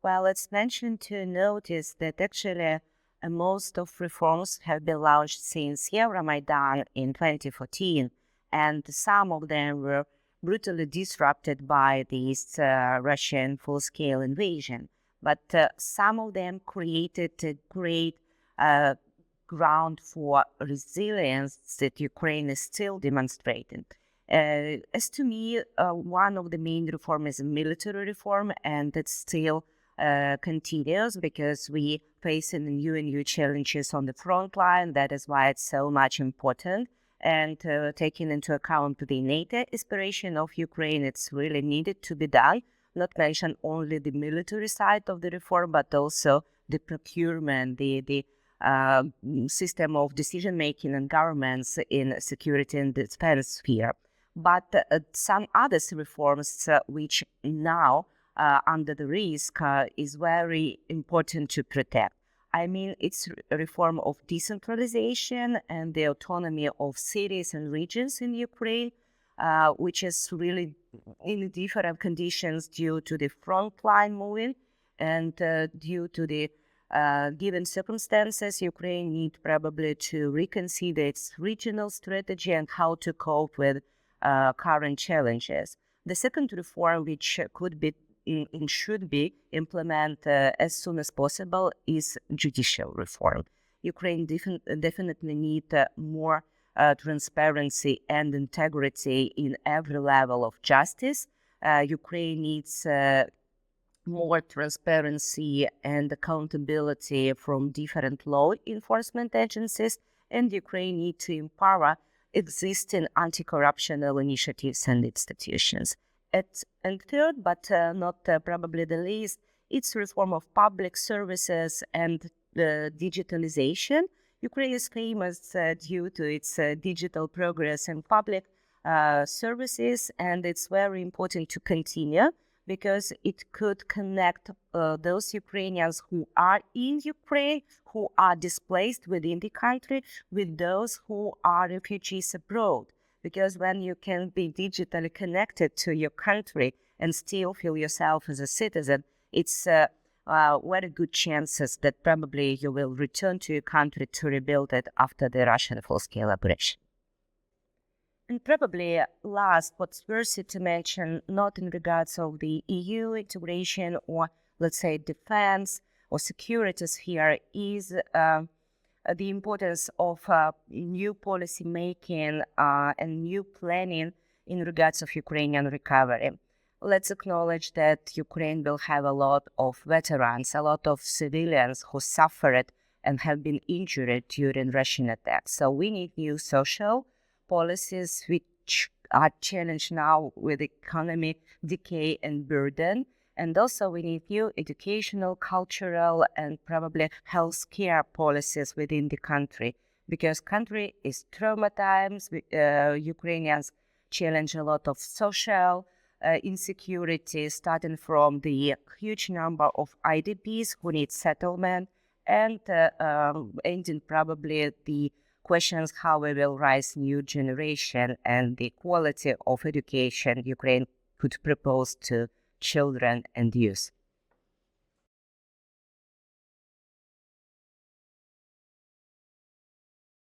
Well, it's mentioned to notice that actually most of reforms have been launched since Euromaidan in 2014, and some of them were brutally disrupted by this Russian full-scale invasion. But some of them created a great ground for resilience that Ukraine is still demonstrating. As to me, one of the main reforms is a military reform, and it still continues because we facing new and new challenges on the front line. That is why it's so much important. And taking into account the NATO aspiration of Ukraine, it's really needed to be done. Not mention only the military side of the reform, but also the procurement, the system of decision-making and governments in security and defense sphere. But some other reforms which now under the risk is very important to protect. I mean, it's a reform of decentralization and the autonomy of cities and regions in Ukraine, which is really in different conditions due to the frontline moving and due to the given circumstances, Ukraine needs probably to reconsider its regional strategy and how to cope with current challenges. The second reform, which could be and should be implemented as soon as possible, is judicial reform. Ukraine definitely needs more transparency and integrity in every level of justice. Ukraine needs more transparency and accountability from different law enforcement agencies, and Ukraine needs to empower existing anti-corruption initiatives and institutions. And third, but not probably the least, it's reform of public services and digitalization. Ukraine is famous due to its digital progress and public services, and it's very important to continue because it could connect those Ukrainians who are in Ukraine, who are displaced within the country, with those who are refugees abroad. Because when you can be digitally connected to your country and still feel yourself as a citizen, it's very good chances that probably you will return to your country to rebuild it after the Russian full-scale aggression. And probably last, what's worthy to mention, not in regards of the EU integration or, let's say, defense or security sphere, is the importance of new policy making and new planning in regards of Ukrainian recovery. Let's acknowledge that Ukraine will have a lot of veterans, a lot of civilians who suffered and have been injured during Russian attacks. So we need new social policies which are challenged now with economic decay and burden. And also we need new educational, cultural, and probably healthcare policies within the country, because country is traumatized. Ukrainians challenge a lot of social insecurity, starting from the huge number of IDPs who need settlement, and ending probably the questions how we will raise new generation and the quality of education Ukraine could propose to children and youth.